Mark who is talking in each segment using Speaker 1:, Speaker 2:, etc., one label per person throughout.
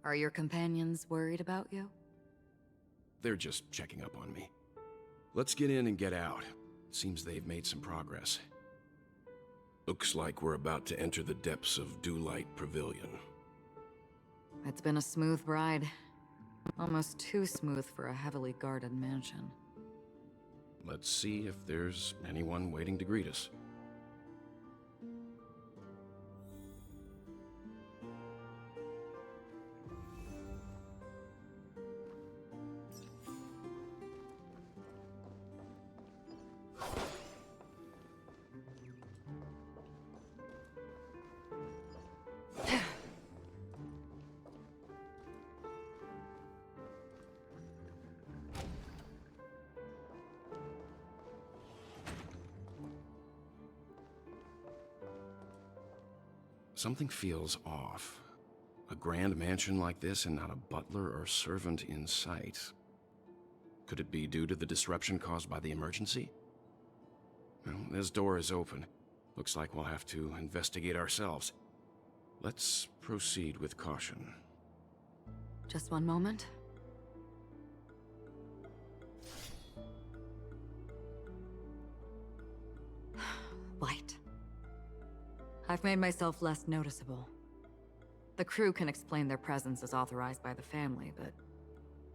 Speaker 1: Are your companions worried about you?
Speaker 2: They're just checking up on me. Let's get in and get out. Seems they've made some progress. Looks like we're about to enter the depths of Dewlight Pavilion.
Speaker 1: It's been a smooth ride. Almost too smooth for a heavily guarded mansion.
Speaker 2: Let's see if there's anyone waiting to greet us. Something feels off. A grand mansion like this and not a butler or servant in sight. Could it be due to the disruption caused by the emergency? Well, this door is open. Looks like we'll have to investigate ourselves. Let's proceed with caution.
Speaker 1: Just one moment. Light. I've made myself less noticeable. The crew can explain their presence as authorized by the family, but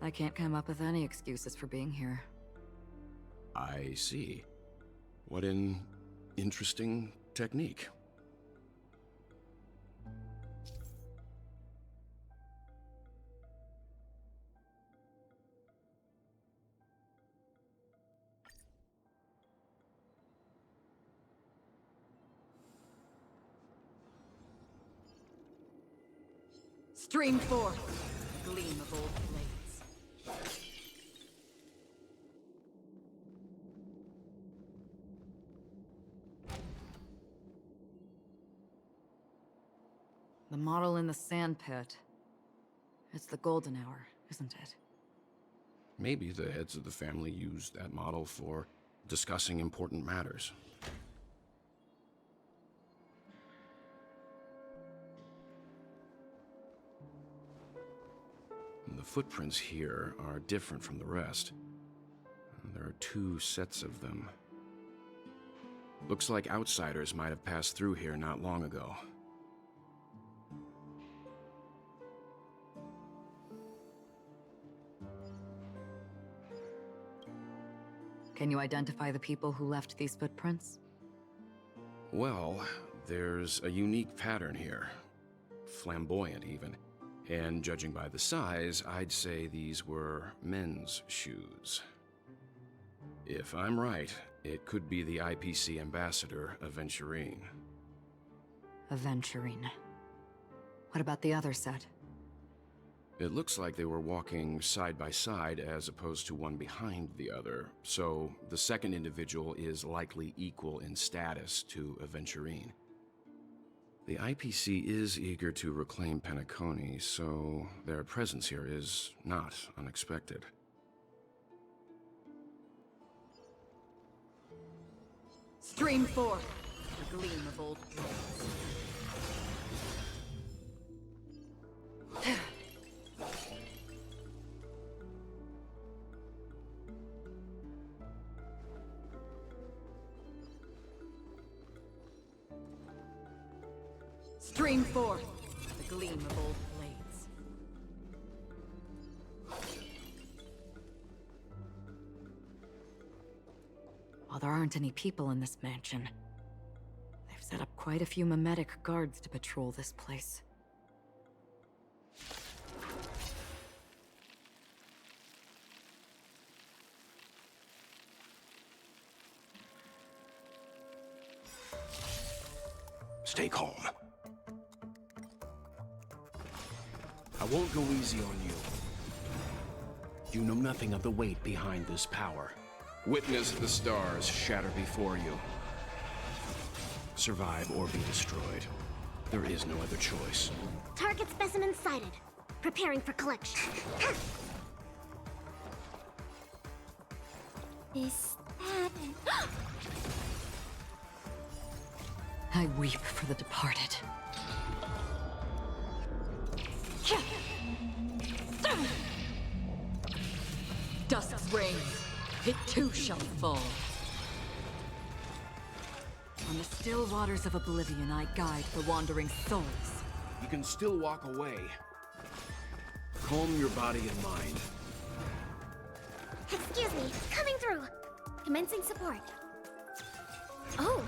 Speaker 1: I can't come up with any excuses for being here.
Speaker 2: I see. What an interesting technique.
Speaker 1: Stream forth, the gleam of old blades. The model in the sand pit. It's the golden hour, isn't it?
Speaker 2: Maybe the heads of the family used that model for discussing important matters. The footprints here are different from the rest. There are two sets of them. Looks like outsiders might have passed through here not long ago.
Speaker 1: Can you identify the people who left these footprints?
Speaker 2: Well, there's a unique pattern here. Flamboyant, even. And judging by the size, I'd say these were men's shoes. If I'm right, it could be the IPC ambassador, Aventurine.
Speaker 1: Aventurine. What about the other set?
Speaker 2: It looks like they were walking side by side as opposed to one behind the other, so the second individual is likely equal in status to Aventurine. The IPC is eager to reclaim Penacony, so their presence here is not unexpected.
Speaker 1: Stream forth, the gleam of old blades. Stream forth, the gleam of old blades. While there aren't any people in this mansion, they've set up quite a few mimetic guards to patrol this place.
Speaker 2: Stay calm. I won't go easy on you. You know nothing of the weight behind this power. Witness the stars shatter before you. Survive or be destroyed. There is no other choice.
Speaker 3: Target specimen sighted. Preparing for collection. Is that...
Speaker 1: I weep for the departed. dusk's reign, it too shall fall. On the still waters of oblivion, I guide the wandering souls.
Speaker 2: You can still walk away. Calm your body and mind.
Speaker 3: Excuse me, coming through. Commencing support. Oh,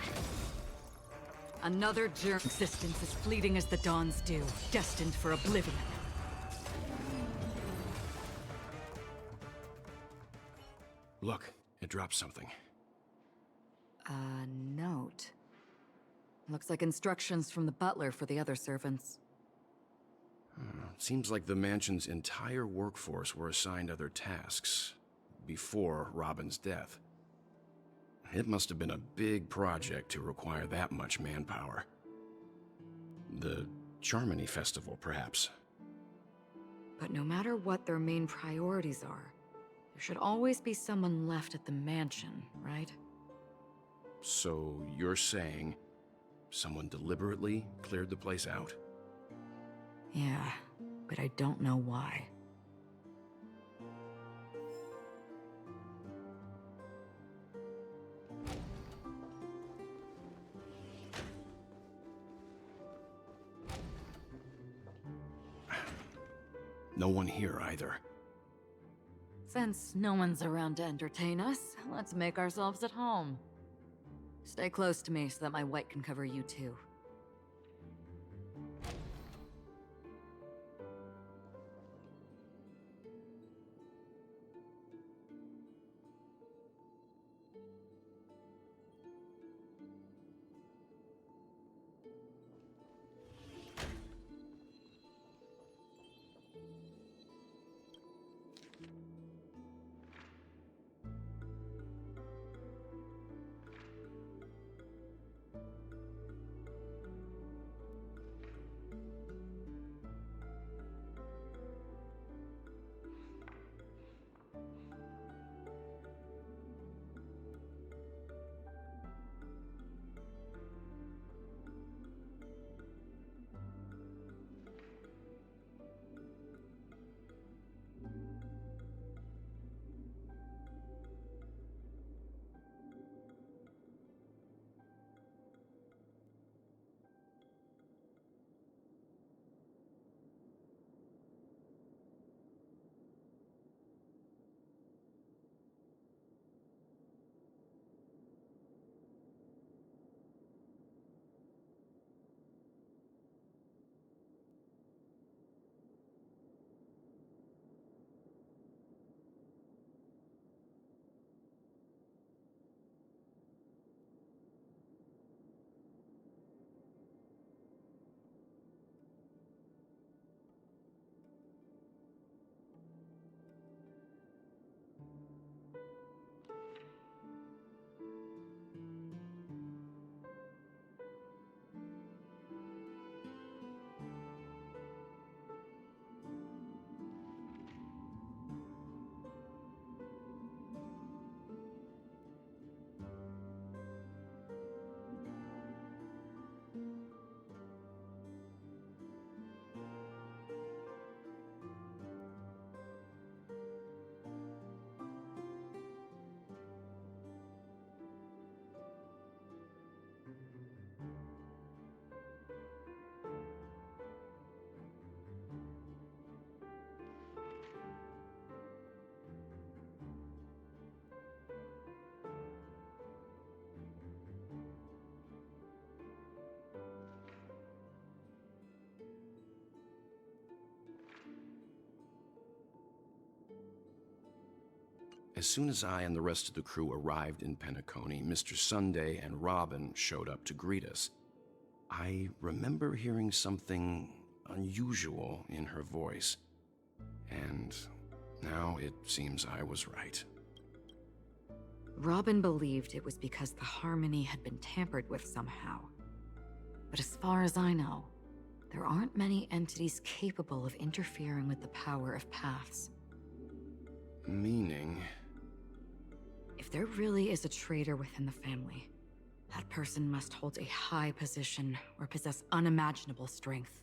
Speaker 1: Another germ existence as fleeting as the dawn's dew, destined for oblivion.
Speaker 2: Look, it dropped something.
Speaker 1: A note. Looks like instructions from the butler for the other servants.
Speaker 2: Seems like the mansion's entire workforce were assigned other tasks before Robin's death. It must have been a big project to require that much manpower. The Charmony Festival, perhaps.
Speaker 1: But no matter what their main priorities are, there should always be someone left at the mansion, right?
Speaker 2: So you're saying someone deliberately cleared the place out?
Speaker 1: Yeah, but I don't know why.
Speaker 2: No one here either.
Speaker 1: Since no one's around to entertain us, let's make ourselves at home. Stay close to me so that my white can cover you too.
Speaker 2: As soon as I and the rest of the crew arrived in Penacony, Mr. Sunday and Robin showed up to greet us. I remember hearing something unusual in her voice, and now it seems I was right.
Speaker 1: Robin believed it was because the harmony had been tampered with somehow. But as far as I know, there aren't many entities capable of interfering with the power of paths.
Speaker 2: Meaning?
Speaker 1: If there really is a traitor within the family, that person must hold a high position or possess unimaginable strength.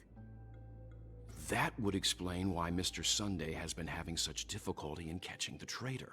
Speaker 2: That would explain why Mr. Sunday has been having such difficulty in catching the traitor.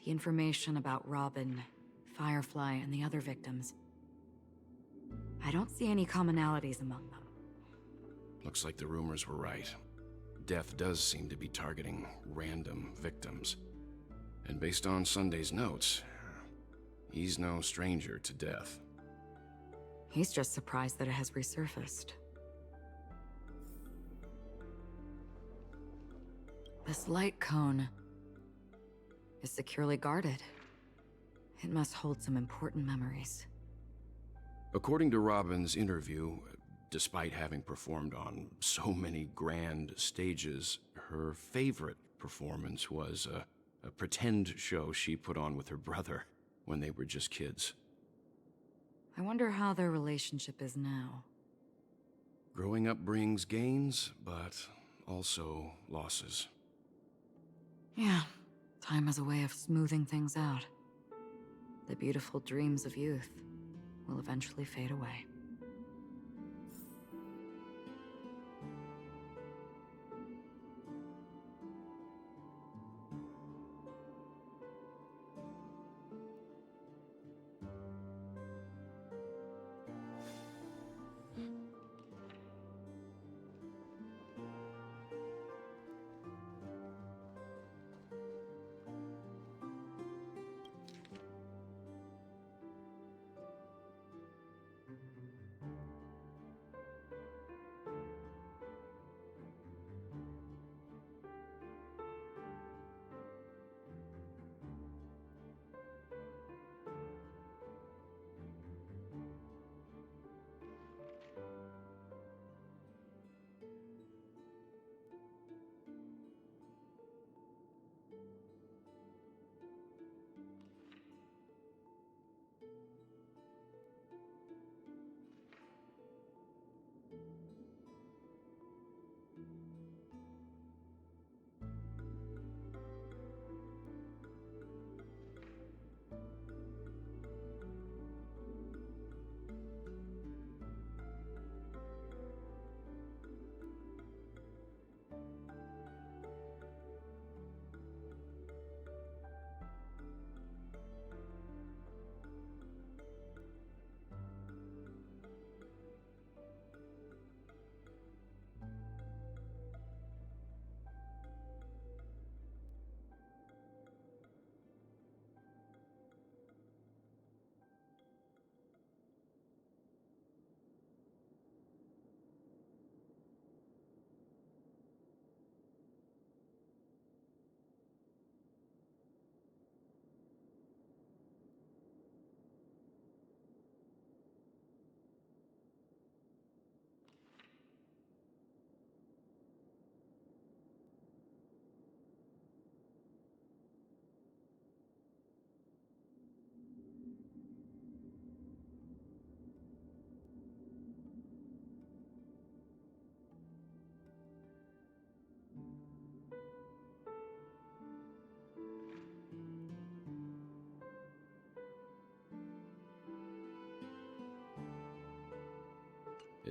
Speaker 1: The information about Robin, Firefly, and the other victims. I don't see any commonalities among them.
Speaker 2: Looks like the rumors were right. Death does seem to be targeting random victims. And based on Sunday's notes, he's no stranger to death.
Speaker 1: He's just surprised that it has resurfaced. This light cone is securely guarded. It must hold some important memories.
Speaker 2: According to Robin's interview, despite having performed on so many grand stages, her favorite performance was A pretend show she put on with her brother when they were just kids.
Speaker 1: I wonder how their relationship is now.
Speaker 2: Growing up brings gains, but also losses.
Speaker 1: Yeah, time has a way of smoothing things out. The beautiful dreams of youth will eventually fade away.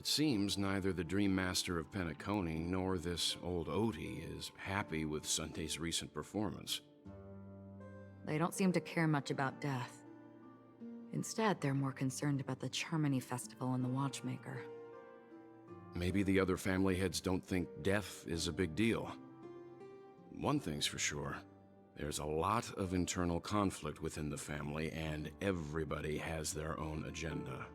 Speaker 2: It seems neither the Dream Master of Penacony nor this old Odie is happy with Sunday's recent performance.
Speaker 1: They don't seem to care much about death. Instead, they're more concerned about the Charmony Festival and the Watchmaker.
Speaker 2: Maybe the other family heads don't think death is a big deal. One thing's for sure. There's a lot of internal conflict within the family, and everybody has their own agenda.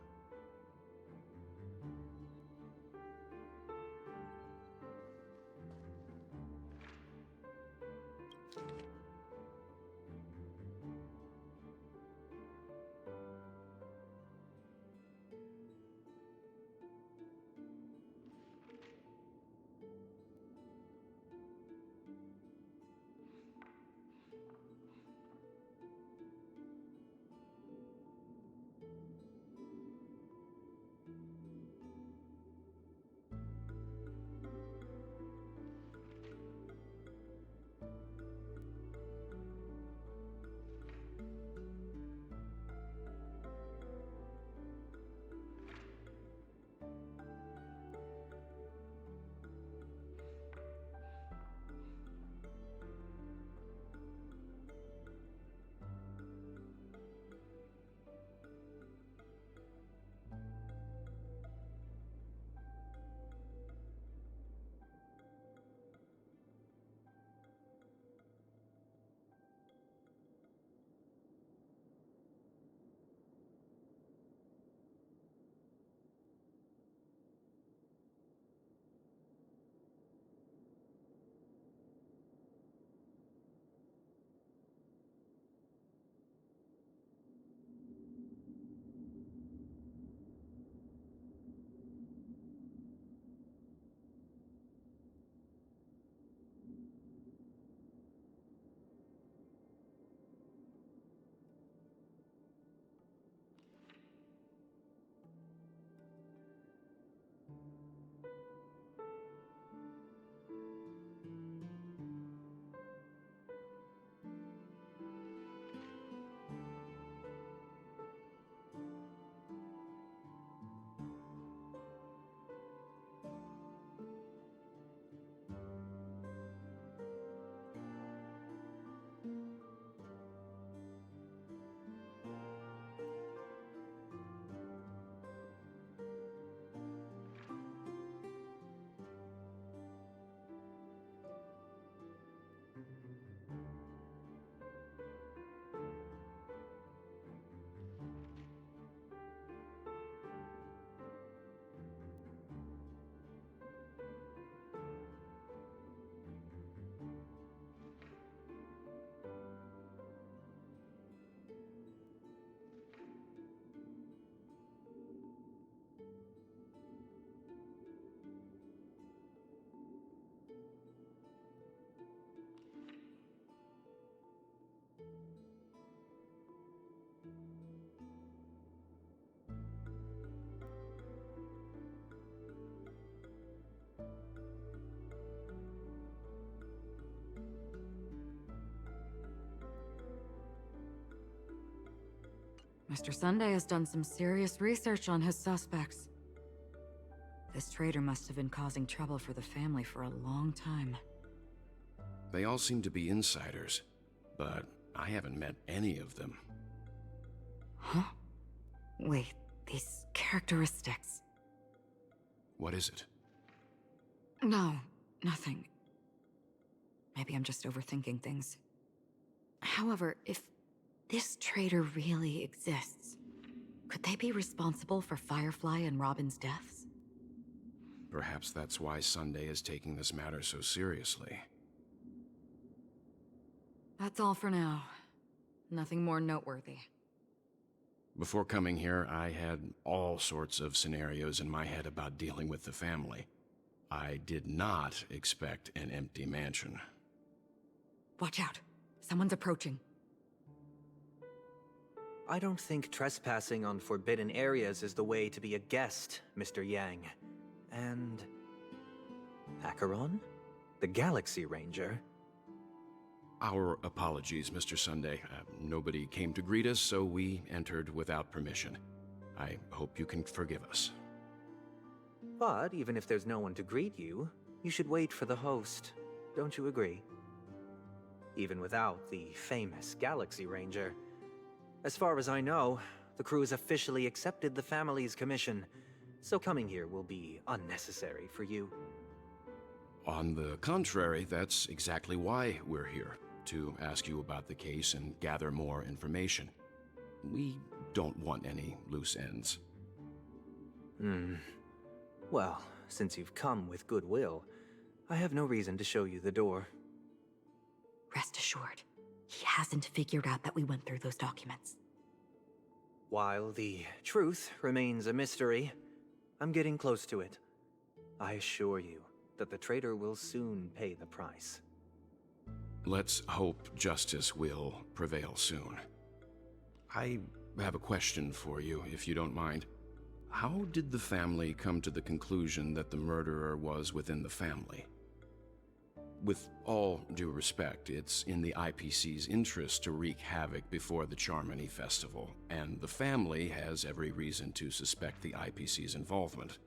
Speaker 1: Mr. Sunday has done some serious research on his suspects. This traitor must have been causing trouble for the family for a long time.
Speaker 2: They all seem to be insiders, but I haven't met any of them.
Speaker 1: Huh? Wait, these characteristics...
Speaker 2: What is it?
Speaker 1: No, nothing. Maybe I'm just overthinking things. However, if this traitor really exists, could they be responsible for Firefly and Robin's deaths?
Speaker 2: Perhaps that's why Sunday is taking this matter so seriously.
Speaker 1: That's all for now. Nothing more noteworthy.
Speaker 2: Before coming here, I had all sorts of scenarios in my head about dealing with the family. I did not expect an empty mansion.
Speaker 1: Watch out. Someone's approaching.
Speaker 4: I don't think trespassing on forbidden areas is the way to be a guest, Mr. Yang. And... Acheron? The Galaxy Ranger?
Speaker 2: Our apologies, Mr. Sunday. Nobody came to greet us, so we entered without permission. I hope you can forgive us.
Speaker 4: But even if there's no one to greet you, you should wait for the host. Don't you agree? Even without the famous Galaxy Ranger. As far as I know, the crew has officially accepted the family's commission, so coming here will be unnecessary for you.
Speaker 2: On the contrary, that's exactly why we're here, to ask you about the case and gather more information. We don't want any loose ends.
Speaker 4: Well, since you've come with goodwill, I have no reason to show you the door.
Speaker 1: Rest assured, he hasn't figured out that we went through those documents.
Speaker 4: While the truth remains a mystery, I'm getting close to it. I assure you that the traitor will soon pay the price.
Speaker 2: Let's hope justice will prevail soon. I have a question for you, if you don't mind. How did the family come to the conclusion that the murderer was within the family? With all due respect, it's in the IPC's interest to wreak havoc before the Charmony Festival, and the family has every reason to suspect the IPC's involvement.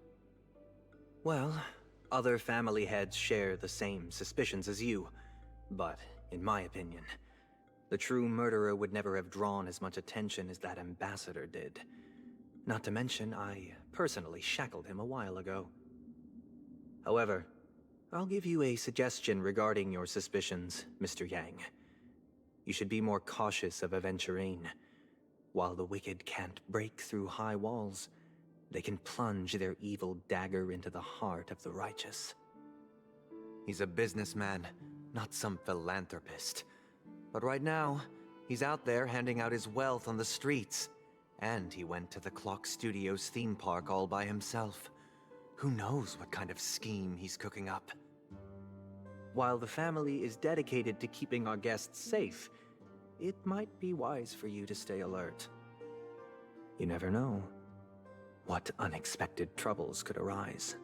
Speaker 4: Well, other family heads share the same suspicions as you, but in my opinion, the true murderer would never have drawn as much attention as that ambassador did. Not to mention, I personally shackled him a while ago. However, I'll give you a suggestion regarding your suspicions, Mr. Yang. You should be more cautious of Aventurine. While the wicked can't break through high walls, they can plunge their evil dagger into the heart of the righteous. He's a businessman, not some philanthropist. But right now, he's out there handing out his wealth on the streets. And he went to the Clock Studios theme park all by himself. Who knows what kind of scheme he's cooking up? While the family is dedicated to keeping our guests safe, it might be wise for you to stay alert. You never know what unexpected troubles could arise.